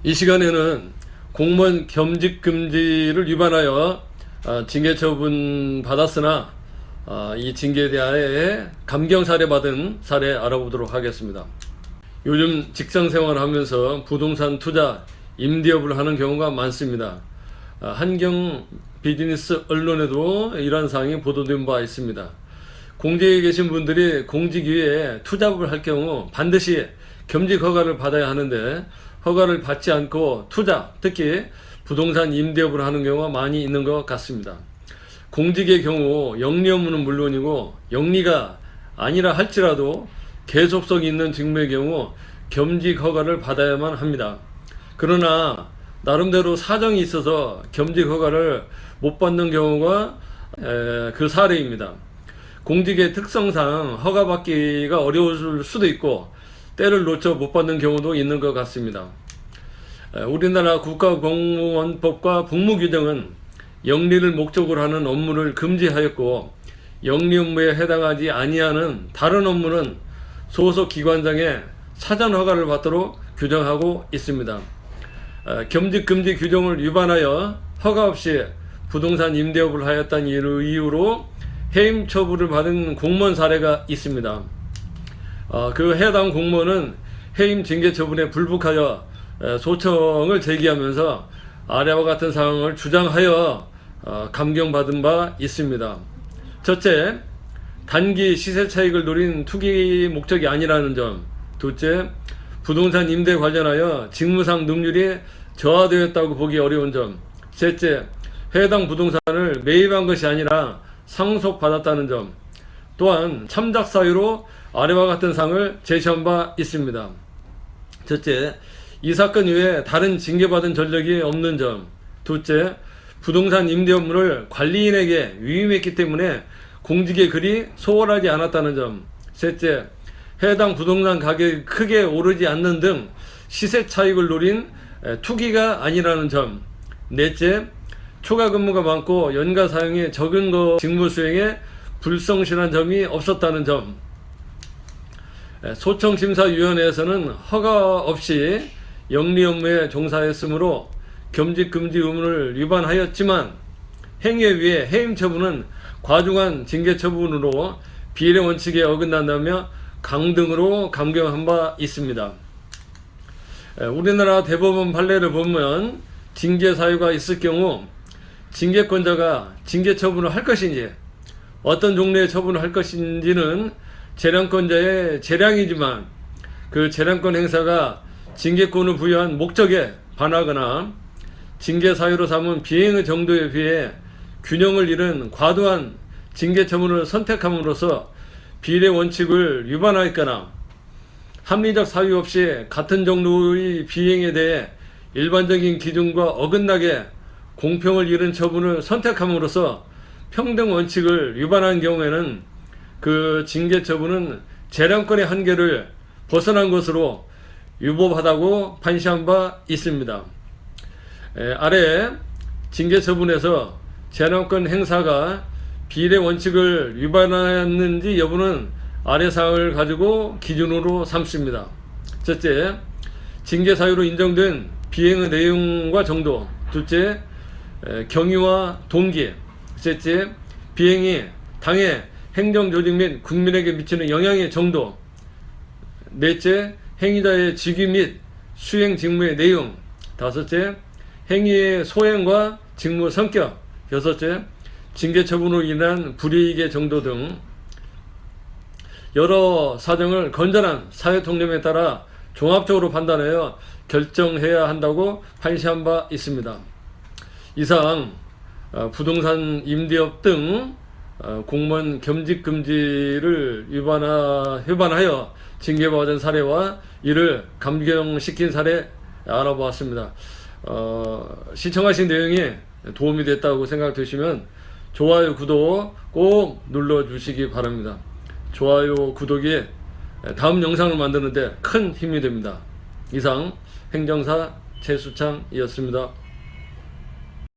이 시간에는 공무원 겸직 금지를 위반하여 징계 처분 받았으나 이 징계에 대하여 감경 사례 받은 사례 알아보도록 하겠습니다. 요즘 직장 생활을 하면서 부동산 투자, 임대업을 하는 경우가 많습니다. 한경 비즈니스 언론에도 이러한 사항이 보도된 바 있습니다. 공직에 계신 분들이 공직 위에 투자업을 할 경우 반드시 겸직 허가를 받아야 하는데 허가를 받지 않고 투자, 특히 부동산 임대업을 하는 경우가 많이 있는 것 같습니다. 공직의 경우 영리 업무는 물론이고 영리가 아니라 할지라도 계속성 있는 직무의 경우 겸직 허가를 받아야만 합니다. 그러나 나름대로 사정이 있어서 겸직 허가를 못 받는 경우가 그 사례입니다. 공직의 특성상 허가받기가 어려울 수도 있고 때를 놓쳐 못 받는 경우도 있는 것 같습니다. 우리나라 국가공무원법과 복무규정은 영리를 목적으로 하는 업무를 금지하였고 영리 업무에 해당하지 아니하는 다른 업무는 소속 기관장의 사전 허가를 받도록 규정하고 있습니다. 겸직 금지 규정을 위반하여 허가 없이 부동산 임대업을 하였다는 이유로 해임 처분을 받은 공무원 사례가 있습니다. 그 해당 공무원은 해임 징계 처분에 불복하여 소청을 제기하면서 아래와 같은 사항을 주장하여 감경받은 바 있습니다. 첫째, 단기 시세 차익을 노린 투기 목적이 아니라는 점. 둘째, 부동산 임대 관련하여 직무상 능률이 저하되었다고 보기 어려운 점. 셋째, 해당 부동산을 매입한 것이 아니라 상속받았다는 점. 또한 참작 사유로 아래와 같은 사항을 제시한 바 있습니다. 첫째, 이 사건 이외에 다른 징계받은 전력이 없는 점. 둘째, 부동산 임대 업무를 관리인에게 위임했기 때문에 공직의 글이 소홀하지 않았다는 점. 셋째, 해당 부동산 가격이 크게 오르지 않는 등 시세 차익을 노린 투기가 아니라는 점. 넷째, 초과 근무가 많고 연가 사용이 적은 직무 수행에 불성실한 점이 없었다는 점. 소청심사위원회에서는 허가 없이 영리 업무에 종사했으므로 겸직 금지 의무를 위반하였지만 행위에 의해 해임 처분은 과중한 징계 처분으로 비례 원칙에 어긋난다며 강등으로 감경한 바 있습니다. 우리나라 대법원 판례를 보면 징계 사유가 있을 경우 징계권자가 징계 처분을 할 것인지 어떤 종류의 처분을 할 것인지는 재량권자의 재량이지만 그 재량권 행사가 징계권을 부여한 목적에 반하거나 징계 사유로 삼은 비행의 정도에 비해 균형을 잃은 과도한 징계 처분을 선택함으로써 비례 원칙을 위반하였거나 합리적 사유 없이 같은 정도의 비행에 대해 일반적인 기준과 어긋나게 공평을 잃은 처분을 선택함으로써 평등 원칙을 위반한 경우에는 그 징계 처분은 재량권의 한계를 벗어난 것으로 유법하다고 판시한 바 있습니다. 아래 징계 처분에서 재량권 행사가 비례 원칙을 위반하였는지 여부는 아래 사항을 가지고 기준으로 삼습니다. 첫째, 징계 사유로 인정된 비행의 내용과 정도. 둘째, 경위와 동기. 셋째, 비행이 당해 행정조직 및 국민에게 미치는 영향의 정도. 넷째, 행위자의 직위 및 수행 직무의 내용. 다섯째, 행위의 소행과 직무 성격. 여섯째, 징계 처분으로 인한 불이익의 정도 등 여러 사정을 건전한 사회 통념에 따라 종합적으로 판단하여 결정해야 한다고 판시한 바 있습니다. 이상 부동산 임대업 등 공무원 겸직 금지를 위반하여 징계받은 사례와 이를 감경시킨 사례 알아보았습니다. 시청하신 내용이 도움이 됐다고 생각되시면 좋아요, 구독 꼭 눌러주시기 바랍니다. 좋아요, 구독이 다음 영상을 만드는데 큰 힘이 됩니다. 이상 행정사 최수창이었습니다.